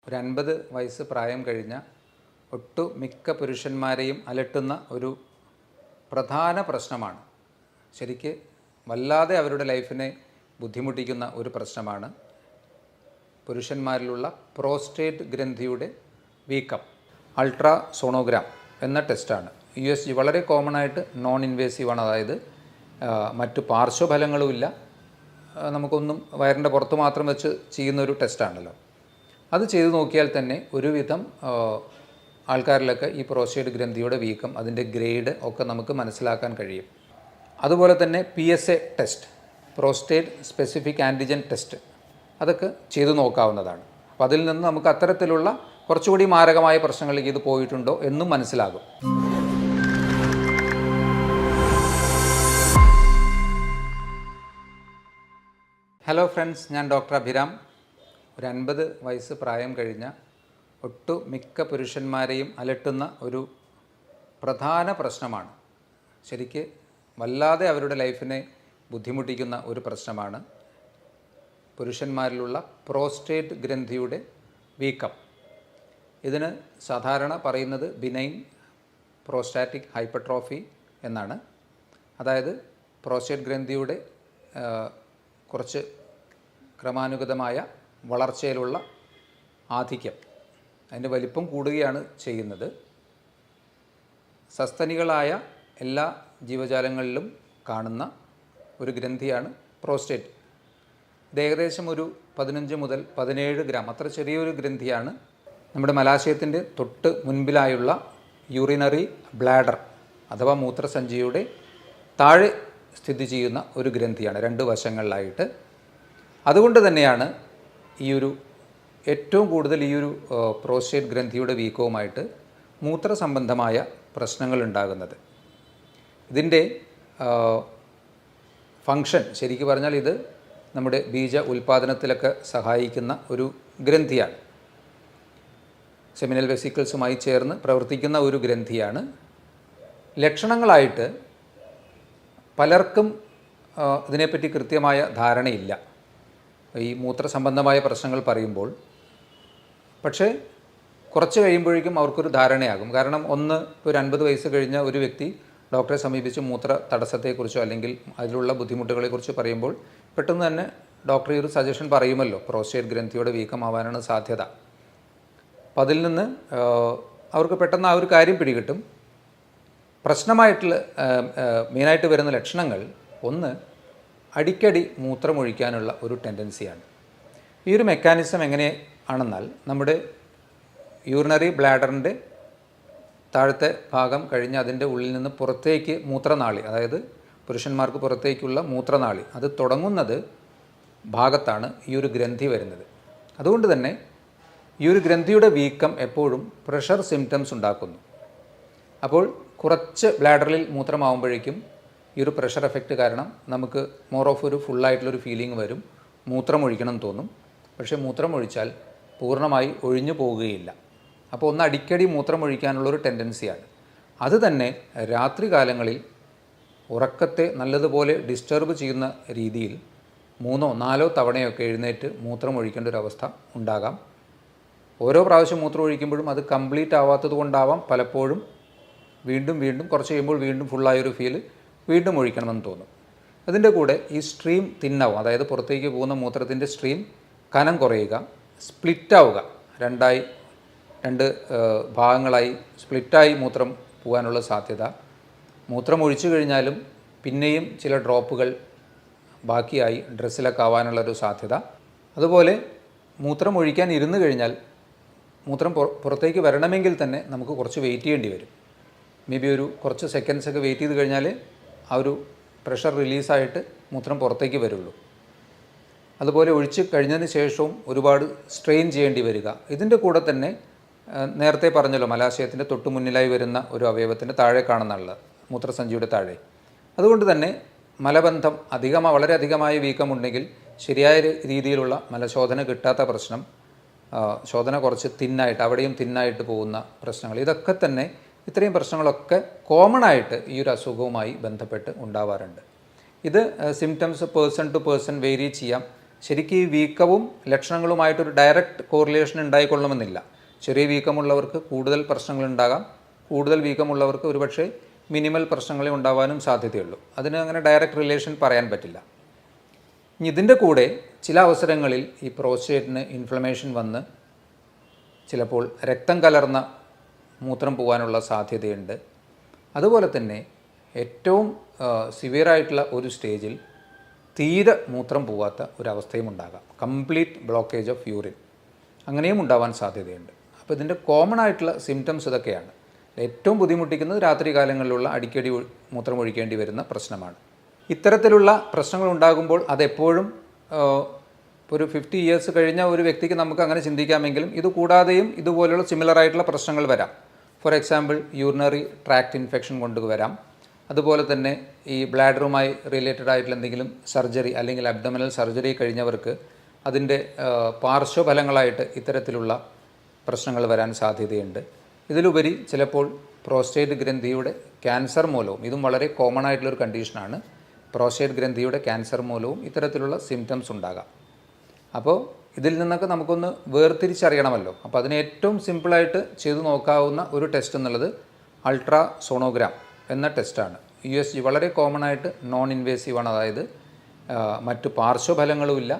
ഒരു 50 വയസ്സ് പ്രായം കഴിഞ്ഞ ഒട്ടുമിക്ക പുരുഷന്മാരെയും അലട്ടുന്ന ഒരു പ്രധാന പ്രശ്നമാണ്. ശരിക്ക് വല്ലാതെ അവരുടെ ലൈഫിനെ ബുദ്ധിമുട്ടിക്കുന്ന ഒരു പ്രശ്നമാണ് പുരുഷന്മാരിലുള്ള പ്രോസ്റ്റേറ്റ് ഗ്രന്ഥിയുടെ വീക്കം. അൾട്രാ സോണോഗ്രാം എന്ന ടെസ്റ്റാണ്. USG വളരെ കോമൺ ആയിട്ട് നോൺ ഇൻവേസീവാണ്. അതായത് മറ്റു പാർശ്വഫലങ്ങളുമില്ല, നമുക്കൊന്നും വയറിൻ്റെ പുറത്ത് മാത്രം വെച്ച് ചെയ്യുന്നൊരു ടെസ്റ്റാണല്ലോ. അത് ചെയ്തു നോക്കിയാൽ തന്നെ ഒരുവിധം ആൾക്കാരിലൊക്കെ ഈ പ്രോസ്റ്റേറ്റ് ഗ്രന്ഥിയുടെ വീക്കം, അതിൻ്റെ ഗ്രേഡ് ഒക്കെ നമുക്ക് മനസ്സിലാക്കാൻ കഴിയും. അതുപോലെ തന്നെ PSA test, prostate specific antigen test, അതൊക്കെ ചെയ്തു നോക്കാവുന്നതാണ്. അപ്പോൾ അതിൽ നിന്ന് നമുക്ക് അത്തരത്തിലുള്ള കുറച്ചുകൂടി മാരകമായ പ്രശ്നങ്ങളിലേക്ക് ഇത് പോയിട്ടുണ്ടോ എന്നും മനസ്സിലാകും. ഹലോ ഫ്രണ്ട്സ്, ഞാൻ ഡോക്ടർ അഭിരാം. ഒരു 50 വയസ്സ് പ്രായം കഴിഞ്ഞ ഒട്ടുമിക്ക പുരുഷന്മാരെയും അലട്ടുന്ന ഒരു പ്രധാന പ്രശ്നമാണ്. ശരിക്ക് വല്ലാതെ അവരുടെ ലൈഫിനെ ബുദ്ധിമുട്ടിക്കുന്ന ഒരു പ്രശ്നമാണ് പുരുഷന്മാരിലുള്ള പ്രോസ്റ്റേറ്റ് ഗ്രന്ഥിയുടെ വീക്കം. ഇതിന് സാധാരണ പറയുന്നത് ബിനൈൻ പ്രോസ്റ്റാറ്റിക് ഹൈപ്പർട്രോഫി എന്നാണ്. അതായത് പ്രോസ്റ്റേറ്റ് ഗ്രന്ഥിയുടെ കുറച്ച് ക്രമാനുഗതമായ വളർച്ചയിലുള്ള ആധിക്യം, അതിൻ്റെ വലിപ്പം കൂടുകയാണ് ചെയ്യുന്നത്. സസ്തനികളായ എല്ലാ ജീവജാലങ്ങളിലും കാണുന്ന ഒരു ഗ്രന്ഥിയാണ് പ്രോസ്റ്റേറ്റ്. ഇത് ഏകദേശം ഒരു 15 മുതൽ 17 ഗ്രാം, അത്ര ചെറിയൊരു ഗ്രന്ഥിയാണ്. നമ്മുടെ മലാശയത്തിൻ്റെ തൊട്ട് മുൻപിലായുള്ള യൂറിനറി ബ്ലാഡർ അഥവാ മൂത്രസഞ്ചിയുടെ താഴെ സ്ഥിതി ചെയ്യുന്ന ഒരു ഗ്രന്ഥിയാണ്, 2 വശങ്ങളിലായിട്ട്. അതുകൊണ്ട് തന്നെയാണ് ഏറ്റവും കൂടുതൽ ഈ ഒരു പ്രോസ്റ്റേറ്റ് ഗ്രന്ഥിയുടെ വീക്കവുമായിട്ട് മൂത്രസംബന്ധമായ പ്രശ്നങ്ങൾ ഉണ്ടാകുന്നത്. ഇതിൻ്റെ ഫങ്ഷൻ ശരിക്കും പറഞ്ഞാൽ ഇത് നമ്മുടെ ബീജ ഉൽപ്പാദനത്തിലൊക്കെ സഹായിക്കുന്ന ഒരു ഗ്രന്ഥിയാണ്. സെമിനൽ വെസിക്കിൾസുമായി ചേർന്ന് പ്രവർത്തിക്കുന്ന ഒരു ഗ്രന്ഥിയാണ്. ലക്ഷണങ്ങളായിട്ട് പലർക്കും ഇതിനെപ്പറ്റി കൃത്യമായ ധാരണയില്ല ഈ മൂത്രസംബന്ധമായ പ്രശ്നങ്ങൾ പറയുമ്പോൾ. പക്ഷേ കുറച്ച് കഴിയുമ്പോഴേക്കും അവർക്കൊരു ധാരണയാകും. കാരണം ഒരു 50 വയസ്സ് കഴിഞ്ഞ ഒരു വ്യക്തി ഡോക്ടറെ സമീപിച്ച് മൂത്ര തടസ്സത്തെക്കുറിച്ചോ അല്ലെങ്കിൽ അതിലുള്ള ബുദ്ധിമുട്ടുകളെക്കുറിച്ച് പറയുമ്പോൾ പെട്ടെന്ന് തന്നെ ഡോക്ടർ ഈ ഒരു സജഷൻ പറയുമല്ലോ, പ്രോസ്റ്റേറ്റ് ഗ്രന്ഥിയുടെ വീക്കമാവാനാണ് സാധ്യത. അപ്പോൾ അതിൽ നിന്ന് അവർക്ക് പെട്ടെന്ന് ആ ഒരു കാര്യം പിടികിട്ടും. പ്രശ്നമായിട്ടുള്ള മെയിനായിട്ട് വരുന്ന ലക്ഷണങ്ങൾ, ഒന്ന്, അടിക്കടി മൂത്രമൊഴിക്കാനുള്ള ഒരു ടെൻഡൻസിയാണ്. ഈ ഒരു മെക്കാനിസം എങ്ങനെയാണെന്നാൽ, നമ്മുടെ യൂറിനറി ബ്ലാഡറിൻ്റെ താഴത്തെ ഭാഗം കഴിഞ്ഞ് അതിൻ്റെ ഉള്ളിൽ നിന്ന് പുറത്തേക്ക് മൂത്രനാളി, അതായത് പുരുഷന്മാർക്ക് പുറത്തേക്കുള്ള മൂത്രനാളി, അത് തുടങ്ങുന്നത് ഭാഗത്താണ് ഈ ഒരു ഗ്രന്ഥി വരുന്നത്. അതുകൊണ്ട് തന്നെ ഈ ഒരു ഗ്രന്ഥിയുടെ വീക്കം എപ്പോഴും പ്രഷർ സിംറ്റംസ് ഉണ്ടാക്കുന്നു. അപ്പോൾ കുറച്ച് ബ്ലാഡറിൽ മൂത്രമാവുമ്പോഴേക്കും ഈ ഒരു പ്രഷർ എഫക്റ്റ് കാരണം നമുക്ക് മോർ ഓഫ് ഒരു ഫുള്ളായിട്ടുള്ളൊരു ഫീലിംഗ് വരും, മൂത്രമൊഴിക്കണം തോന്നും. പക്ഷേ മൂത്രമൊഴിച്ചാൽ പൂർണ്ണമായി ഒഴിഞ്ഞു പോവുകയില്ല. അപ്പോൾ അടിക്കടി മൂത്രമൊഴിക്കാനുള്ളൊരു ടെൻഡൻസിയാണ്. അത് തന്നെ രാത്രി കാലങ്ങളിൽ ഉറക്കത്തെ നല്ലതുപോലെ ഡിസ്റ്റർബ് ചെയ്യുന്ന രീതിയിൽ 3ഓ 4ഓ തവണയൊക്കെ എഴുന്നേറ്റ് മൂത്രമൊഴിക്കേണ്ട ഒരു അവസ്ഥ ഉണ്ടാകാം. ഓരോ പ്രാവശ്യം മൂത്രം ഒഴിക്കുമ്പോഴും അത് കംപ്ലീറ്റ് ആവാത്തത് കൊണ്ടാവാം പലപ്പോഴും വീണ്ടും കുറച്ച് കഴിയുമ്പോൾ വീണ്ടും ഫുള്ളായൊരു ഫീല്, വീണ്ടും ഒഴിക്കണമെന്ന് തോന്നും. അതിൻ്റെ കൂടെ ഈ സ്ട്രീം തിന്നാവും, അതായത് പുറത്തേക്ക് പോകുന്ന മൂത്രത്തിൻ്റെ സ്ട്രീം കനം കുറയുക, സ്പ്ലിറ്റാവുക, 2 ഭാഗങ്ങളായി സ്പ്ലിറ്റായി മൂത്രം പോകാനുള്ള സാധ്യത. മൂത്രം ഒഴിച്ചു കഴിഞ്ഞാലും പിന്നെയും ചില ഡ്രോപ്പുകൾ ബാക്കിയായി ഡ്രസ്സിലൊക്കെ ആവാനുള്ളൊരു സാധ്യത. അതുപോലെ മൂത്രം ഒഴിക്കാൻ ഇരുന്ന് കഴിഞ്ഞാൽ മൂത്രം പുറത്തേക്ക് വരണമെങ്കിൽ തന്നെ നമുക്ക് കുറച്ച് വെയിറ്റ് ചെയ്യേണ്ടി വരും. മേ ബി ഒരു കുറച്ച് സെക്കൻഡ്സൊക്കെ വെയിറ്റ് ചെയ്ത് കഴിഞ്ഞാൽ ആ ഒരു പ്രഷർ റിലീസായിട്ട് മൂത്രം പുറത്തേക്ക് വരുള്ളൂ. അതുപോലെ ഒഴിച്ച് കഴിഞ്ഞതിന് ശേഷവും ഒരുപാട് സ്ട്രെയിൻ ചെയ്യേണ്ടി വരിക. ഇതിൻ്റെ കൂടെ തന്നെ നേരത്തെ പറഞ്ഞല്ലോ, മലാശയത്തിൻ്റെ തൊട്ട് മുന്നിലായി വരുന്ന ഒരു അവയവത്തിൻ്റെ താഴെ കാണുന്നുള്ള മൂത്രസഞ്ചിയുടെ താഴെ. അതുകൊണ്ട് തന്നെ മലബന്ധം വളരെ അധികമായ വീക്കമുണ്ടെങ്കിൽ ശരിയായ രീതിയിലുള്ള മലശോധന കിട്ടാത്ത പ്രശ്നം, ശോധന കുറച്ച് തിന്നായിട്ട് അവിടെയും തിന്നായിട്ട് പോകുന്ന പ്രശ്നങ്ങൾ, ഇതൊക്കെ തന്നെ ഇത്രയും പ്രശ്നങ്ങളൊക്കെ കോമൺ ആയിട്ട് ഈ ഒരു അസുഖവുമായി ബന്ധപ്പെട്ട് ഉണ്ടാവാറുണ്ട്. ഇത് symptoms person to person vary ചെയ്യാം. ശരിക്കും ഈ വീക്കവും ലക്ഷണങ്ങളുമായിട്ടൊരു ഡയറക്റ്റ് കോറിലേഷൻ ഉണ്ടായിക്കൊള്ളണമെന്നില്ല. ചെറിയ വീക്കമുള്ളവർക്ക് കൂടുതൽ പ്രശ്നങ്ങളുണ്ടാകാം, കൂടുതൽ വീക്കമുള്ളവർക്ക് ഒരുപക്ഷെ മിനിമൽ പ്രശ്നങ്ങളെ ഉണ്ടാവാനും സാധ്യതയുള്ളൂ. അതിന് അങ്ങനെ ഡയറക്റ്റ് റിലേഷൻ പറയാൻ പറ്റില്ല. ഇനി ഇതിൻ്റെ കൂടെ ചില അവസരങ്ങളിൽ ഈ പ്രോസ്റ്റേറ്റിന് ഇൻഫ്ലമേഷൻ വന്ന് ചിലപ്പോൾ രക്തം കലർന്ന മൂത്രം പോകാനുള്ള സാധ്യതയുണ്ട്. അതുപോലെ തന്നെ ഏറ്റവും സിവിയറായിട്ടുള്ള ഒരു സ്റ്റേജിൽ തീരെ മൂത്രം പോകാത്ത ഒരവസ്ഥയും ഉണ്ടാകാം, കംപ്ലീറ്റ് ബ്ലോക്കേജ് ഓഫ് യൂറിൻ, അങ്ങനെയും ഉണ്ടാവാൻ സാധ്യതയുണ്ട്. അപ്പോൾ ഇതിൻ്റെ കോമൺ ആയിട്ടുള്ള സിംറ്റംസ് ഇതൊക്കെയാണ്. ഏറ്റവും ബുദ്ധിമുട്ടിക്കുന്നത് രാത്രി കാലങ്ങളിലുള്ള അടിക്കടി മൂത്രം ഒഴിക്കേണ്ടി വരുന്ന പ്രശ്നമാണ്. ഇത്തരത്തിലുള്ള പ്രശ്നങ്ങൾ ഉണ്ടാകുമ്പോൾ അതെപ്പോഴും ഒരു 50 ഇയേഴ്സ് കഴിഞ്ഞ ഒരു വ്യക്തിക്ക് നമുക്ക് അങ്ങനെ ചിന്തിക്കാമെങ്കിലും ഇത് കൂടാതെയും ഇതുപോലെയുള്ള സിമിലർ ആയിട്ടുള്ള പ്രശ്നങ്ങൾ വരാം. For example urinary tract infection കൊണ്ടുവരാം. അതുപോലെ തന്നെ ഈ ബ്ലാഡറുമായി റിലേറ്റഡ് ആയിട്ടുള്ള എന്തെങ്കിലും സർജറി അല്ലെങ്കിൽ അബ്ഡോമിനൽ സർജറി കഴിഞ്ഞവർക്ക് അതിൻ്റെ പാർശ്വഫലങ്ങളായിട്ട് ഇത്തരത്തിലുള്ള പ്രശ്നങ്ങൾ വരാൻ സാധ്യതയുണ്ട്. ഇതിലുപരി ചിലപ്പോൾ പ്രോസ്റ്റേറ്റ് ഗ്രന്ഥിയുടെ ക്യാൻസർ മൂലവും, ഇതും വളരെ കോമൺ ആയിട്ടുള്ളൊരു കണ്ടീഷനാണ്, പ്രോസ്റ്റേറ്റ് ഗ്രന്ഥിയുടെ ക്യാൻസർ മൂലവും ഇത്തരത്തിലുള്ള സിംറ്റംസ് ഉണ്ടാകാം. അപ്പോൾ ഇതിൽ നിന്നൊക്കെ നമുക്കൊന്ന് വേർതിരിച്ചറിയണമല്ലോ. അപ്പോൾ അതിന് ഏറ്റവും സിമ്പിളായിട്ട് ചെയ്തു നോക്കാവുന്ന ഒരു ടെസ്റ്റ് എന്നുള്ളത് അൾട്രാ സോണോഗ്രാം എന്ന ടെസ്റ്റാണ്. USG വളരെ കോമൺ ആയിട്ട് നോൺ ഇൻവേസീവാണ്. അതായത് മറ്റു പാർശ്വഫലങ്ങളുമില്ല,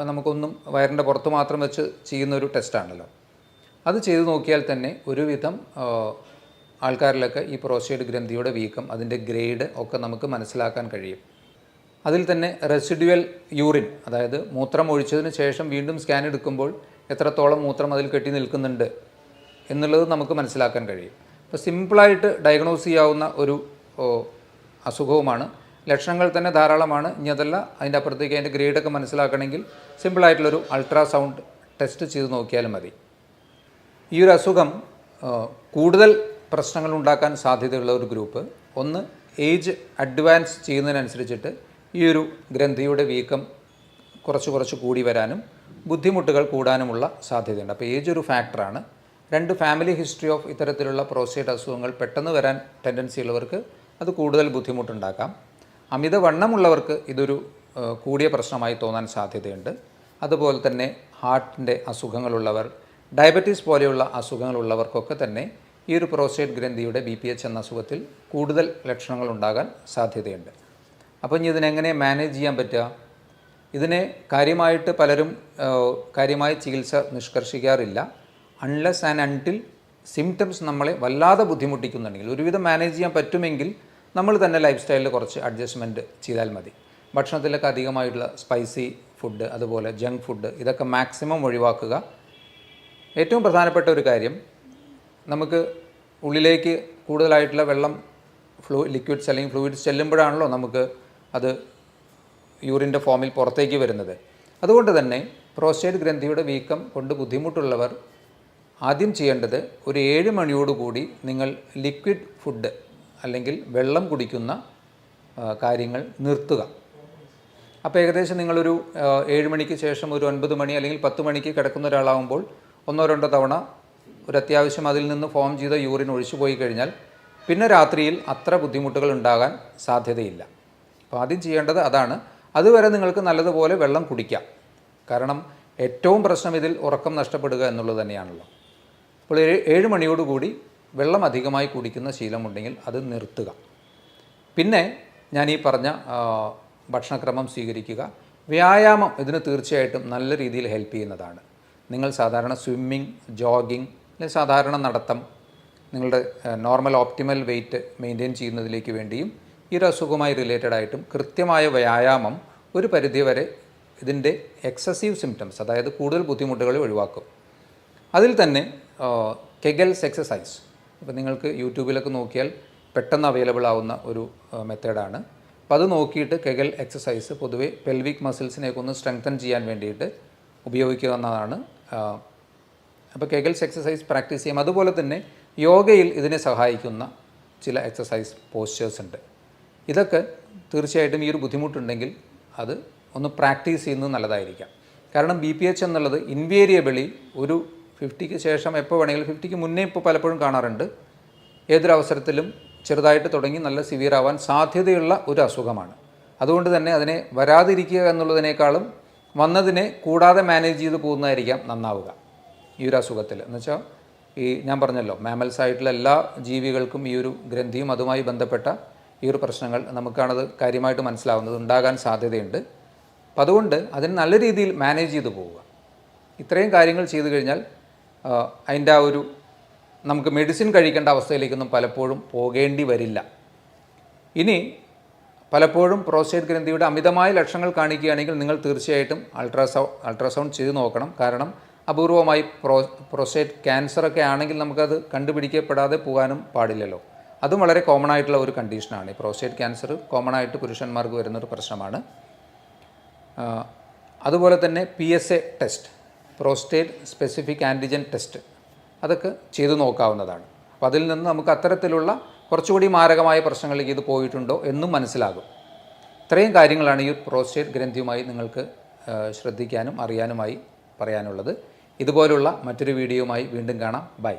നമുക്കൊന്നും വയറിൻ്റെ പുറത്ത് മാത്രം വെച്ച് ചെയ്യുന്നൊരു ടെസ്റ്റാണല്ലോ. അത് ചെയ്തു നോക്കിയാൽ തന്നെ ഒരുവിധം ആൾക്കാരിലൊക്കെ ഈ പ്രോസ്റ്റേറ്റ് ഗ്രന്ഥിയുടെ വീക്കം, അതിൻ്റെ ഗ്രേഡ് ഒക്കെ നമുക്ക് മനസ്സിലാക്കാൻ കഴിയും. അതിൽ തന്നെ റെസിഡ്യുവൽ യൂറിൻ, അതായത് മൂത്രം ഒഴിച്ചതിന് ശേഷം വീണ്ടും സ്കാൻ എടുക്കുമ്പോൾ എത്രത്തോളം മൂത്രം അതിൽ കെട്ടി നിൽക്കുന്നുണ്ട് എന്നുള്ളത് നമുക്ക് മനസ്സിലാക്കാൻ കഴിയും. അപ്പോൾ സിമ്പിളായിട്ട് ഡയഗ്നോസ് ചെയ്യാവുന്ന ഒരു അസുഖവുമാണ്. ലക്ഷണങ്ങൾ തന്നെ ധാരാളമാണ്. ഇനി അതല്ല, അതിൻ്റെ അപ്പുറത്തേക്ക് അതിൻ്റെ ഗ്രേഡൊക്കെ മനസ്സിലാക്കണമെങ്കിൽ സിമ്പിളായിട്ടുള്ളൊരു അൾട്രാസൗണ്ട് ടെസ്റ്റ് ചെയ്ത് നോക്കിയാലും മതി. ഈ ഒരു അസുഖം കൂടുതൽ പ്രശ്നങ്ങൾ ഉണ്ടാക്കാൻ സാധ്യതയുള്ള ഒരു ഗ്രൂപ്പ്, ഒന്ന് ഏജ് അഡ്വാൻസ് ചെയ്യുന്നതിനനുസരിച്ചിട്ട് ഈ ഒരു ഗ്രന്ഥിയുടെ വീക്കം കുറച്ച് കൂടി വരാനും ബുദ്ധിമുട്ടുകൾ കൂടാനുമുള്ള സാധ്യതയുണ്ട്. അപ്പോൾ ഏജ് ഒരു ഫാക്ടറാണ്. 2, ഫാമിലി ഹിസ്റ്ററി ഓഫ് ഇത്തരത്തിലുള്ള പ്രോസ്റ്റേറ്റ് അസുഖങ്ങൾ പെട്ടെന്ന് വരാൻ ടെൻഡൻസി ഉള്ളവർക്ക് അത് കൂടുതൽ ബുദ്ധിമുട്ടുണ്ടാക്കാം. അമിതവണ്ണമുള്ളവർക്ക് ഇതൊരു കൂടിയ പ്രശ്നമായി തോന്നാൻ സാധ്യതയുണ്ട്. അതുപോലെ തന്നെ ഹാർട്ടിൻ്റെ അസുഖങ്ങളുള്ളവർ, ഡയബറ്റീസ് പോലെയുള്ള അസുഖങ്ങളുള്ളവർക്കൊക്കെ തന്നെ ഈ ഒരു പ്രോസ്റ്റേറ്റ് ഗ്രന്ഥിയുടെ BPH എന്ന അസുഖത്തിൽ കൂടുതൽ ലക്ഷണങ്ങൾ ഉണ്ടാകാൻ സാധ്യതയുണ്ട്. അപ്പോൾ ഇനി ഇതിനെങ്ങനെ മാനേജ് ചെയ്യാൻ പറ്റുക? ഇതിനെ കാര്യമായിട്ട് പലരും കാര്യമായ ചികിത്സ നിഷ്കർഷിക്കാറില്ല. അൺലെസ് ആൻഡ് അൺടിൽ സിംറ്റംസ് നമ്മളെ വല്ലാതെ ബുദ്ധിമുട്ടിക്കുന്നുണ്ടെങ്കിൽ, ഒരുവിധം മാനേജ് ചെയ്യാൻ പറ്റുമെങ്കിൽ നമ്മൾ തന്നെ ലൈഫ് സ്റ്റൈലിൽ കുറച്ച് അഡ്ജസ്റ്റ്മെൻറ്റ് ചെയ്താൽ മതി. ഭക്ഷണത്തിലൊക്കെ അധികമായിട്ടുള്ള സ്പൈസി ഫുഡ്, അതുപോലെ ജങ്ക് ഫുഡ്, ഇതൊക്കെ മാക്സിമം ഒഴിവാക്കുക. ഏറ്റവും പ്രധാനപ്പെട്ട ഒരു കാര്യം, നമുക്ക് ഉള്ളിലേക്ക് കൂടുതലായിട്ടുള്ള വെള്ളം, ലിക്വിഡ്സ് അല്ലെങ്കിൽ ഫ്ലൂയിഡ്സ് ചെല്ലുമ്പോഴാണല്ലോ നമുക്ക് അത് യൂറിൻ്റെ ഫോമിൽ പുറത്തേക്ക് വരുന്നത്. അതുകൊണ്ട് തന്നെ പ്രോസ്റ്റേറ്റ് ഗ്രന്ഥിയുടെ വീക്കം കൊണ്ട് ബുദ്ധിമുട്ടുള്ളവർ ആദ്യം ചെയ്യേണ്ടത് ഒരു 7 മണിയോടുകൂടി നിങ്ങൾ ലിക്വിഡ് ഫുഡ് അല്ലെങ്കിൽ വെള്ളം കുടിക്കുന്ന കാര്യങ്ങൾ നിർത്തുക. അപ്പോൾ ഏകദേശം നിങ്ങളൊരു 7 മണിക്ക് ശേഷം ഒരു 9 മണി അല്ലെങ്കിൽ 10 മണിക്ക് കിടക്കുന്ന ഒരാളാകുമ്പോൾ 1-2 തവണ ഒരു അത്യാവശ്യം അതിൽ നിന്ന് ഫോം ചെയ്ത യൂറിൻ ഒഴിച്ചു പോയി കഴിഞ്ഞാൽ പിന്നെ രാത്രിയിൽ അത്ര ബുദ്ധിമുട്ടുകൾ ഉണ്ടാകാൻ സാധ്യതയില്ല. അപ്പോൾ ആദ്യം ചെയ്യേണ്ടത് അതാണ്. അതുവരെ നിങ്ങൾക്ക് നല്ലതുപോലെ വെള്ളം കുടിക്കാം. കാരണം ഏറ്റവും പ്രശ്നം ഇതിൽ ഉറക്കം നഷ്ടപ്പെടുക എന്നുള്ളത് തന്നെയാണല്ലോ. അപ്പോൾ 7 മണിയോടുകൂടി വെള്ളം അധികമായി കുടിക്കുന്ന ശീലമുണ്ടെങ്കിൽ അത് നിർത്തുക. പിന്നെ ഞാൻ ഈ പറഞ്ഞ ഭക്ഷണക്രമം സ്വീകരിക്കുക. വ്യായാമം ഇതിന് തീർച്ചയായിട്ടും നല്ല രീതിയിൽ ഹെൽപ്പ് ചെയ്യുന്നതാണ്. നിങ്ങൾ സാധാരണ സ്വിമ്മിങ്, ജോഗിങ് അല്ലെങ്കിൽ സാധാരണ നടത്തം, നിങ്ങളുടെ നോർമൽ ഓപ്റ്റിമൽ വെയ്റ്റ് മെയിൻറ്റെയിൻ ചെയ്യുന്നതിലേക്ക് വേണ്ടിയും ഈ ഒരു അസുഖവുമായി റിലേറ്റഡ് ആയിട്ടും കൃത്യമായ വ്യായാമം ഒരു പരിധിവരെ ഇതിൻ്റെ എക്സസീവ് സിംറ്റംസ്, അതായത് കൂടുതൽ ബുദ്ധിമുട്ടുകൾ ഒഴിവാക്കും. അതിൽ തന്നെ കെഗൽസ് എക്സസൈസ്, ഇപ്പോൾ നിങ്ങൾക്ക് യൂട്യൂബിലൊക്കെ നോക്കിയാൽ പെട്ടെന്ന് അവൈലബിൾ ആവുന്ന ഒരു മെത്തേഡാണ്. അപ്പോൾ അത് നോക്കിയിട്ട് കെഗൽ എക്സസൈസ് പൊതുവേ പെൽവിക് മസിൽസിനെയൊക്കെ ഒന്ന് സ്ട്രെങ്തൻ ചെയ്യാൻ വേണ്ടിയിട്ട് ഉപയോഗിക്കാവുന്നതാണ്. അപ്പോൾ കെഗൽസ് എക്സസൈസ് പ്രാക്ടീസ് ചെയ്യാം. അതുപോലെ തന്നെ യോഗയിൽ ഇതിനെ സഹായിക്കുന്ന ചില എക്സസൈസ് പോസ്ചേഴ്സ് ഉണ്ട്. ഇതൊക്കെ തീർച്ചയായിട്ടും ഈ ഒരു ബുദ്ധിമുട്ടുണ്ടെങ്കിൽ അത് ഒന്ന് പ്രാക്ടീസ് ചെയ്യുന്നത് നല്ലതായിരിക്കാം. കാരണം BPH എന്നുള്ളത് ഇൻവേരിയബിളി ഒരു 50ക്ക് ശേഷം എപ്പോൾ വേണമെങ്കിലും, 50ക്ക് മുന്നേ ഇപ്പോൾ പലപ്പോഴും കാണാറുണ്ട്, ഏതൊരവസരത്തിലും ചെറുതായിട്ട് തുടങ്ങി നല്ല സിവിയർ ആവാൻ സാധ്യതയുള്ള ഒരു അസുഖമാണ്. അതുകൊണ്ട് തന്നെ അതിനെ വരാതിരിക്കുക എന്നുള്ളതിനേക്കാളും വന്നതിനെ കൂടാതെ മാനേജ് ചെയ്ത് പോകുന്നതായിരിക്കാം നന്നാവുക ഈ ഒരു അസുഖത്തിൽ. എന്നുവെച്ചാൽ ഈ ഞാൻ പറഞ്ഞല്ലോ, മാമൽസ് ആയിട്ടുള്ള എല്ലാ ജീവികൾക്കും ഈ ഒരു ഗ്രന്ഥിയും അതുമായി ബന്ധപ്പെട്ട ഈ ഒരു പ്രശ്നങ്ങൾ നമുക്കാണത് കാര്യമായിട്ട് മനസ്സിലാവുന്നത്, ഉണ്ടാകാൻ സാധ്യതയുണ്ട്. അപ്പം അതുകൊണ്ട് അതിന് നല്ല രീതിയിൽ മാനേജ് ചെയ്ത് പോവുക. ഇത്രയും കാര്യങ്ങൾ ചെയ്തു കഴിഞ്ഞാൽ അതിൻ്റെ ആ ഒരു നമുക്ക് മെഡിസിൻ കഴിക്കേണ്ട അവസ്ഥയിലേക്കൊന്നും പലപ്പോഴും പോകേണ്ടി വരില്ല. ഇനി പലപ്പോഴും പ്രോസ്റ്റേറ്റ് ഗ്രന്ഥിയുടെ അമിതമായ ലക്ഷണങ്ങൾ കാണിക്കുകയാണെങ്കിൽ നിങ്ങൾ തീർച്ചയായിട്ടും അൾട്രാസൗണ്ട് ചെയ്ത് നോക്കണം. കാരണം അപൂർവമായി പ്രോസ്റ്റേറ്റ് ക്യാൻസറൊക്കെ ആണെങ്കിൽ നമുക്കത് കണ്ടുപിടിക്കപ്പെടാതെ പോകാനും പാടില്ലല്ലോ. അതും വളരെ കോമൺ ആയിട്ടുള്ള ഒരു കണ്ടീഷനാണ്. ഈ പ്രോസ്റ്റേറ്റ് ക്യാൻസർ കോമൺ ആയിട്ട് പുരുഷന്മാർക്ക് വരുന്നൊരു പ്രശ്നമാണ്. അതുപോലെ തന്നെ PSA test, prostate specific antigen test, അതൊക്കെ ചെയ്തു നോക്കാവുന്നതാണ്. അപ്പോൾ അതിൽ നിന്ന് നമുക്ക് അത്തരത്തിലുള്ള കുറച്ചുകൂടി മാരകമായ പ്രശ്നങ്ങളിലേക്ക് ഇത് പോയിട്ടുണ്ടോ എന്നും മനസ്സിലാകും. ഇത്രയും കാര്യങ്ങളാണ് ഈ പ്രോസ്റ്റേറ്റ് ഗ്രന്ഥിയുമായി നിങ്ങൾക്ക് ശ്രദ്ധിക്കാനും അറിയാനുമായി പറയാനുള്ളത്. ഇതുപോലുള്ള മറ്റൊരു വീഡിയോയുമായി വീണ്ടും കാണാം. ബൈ.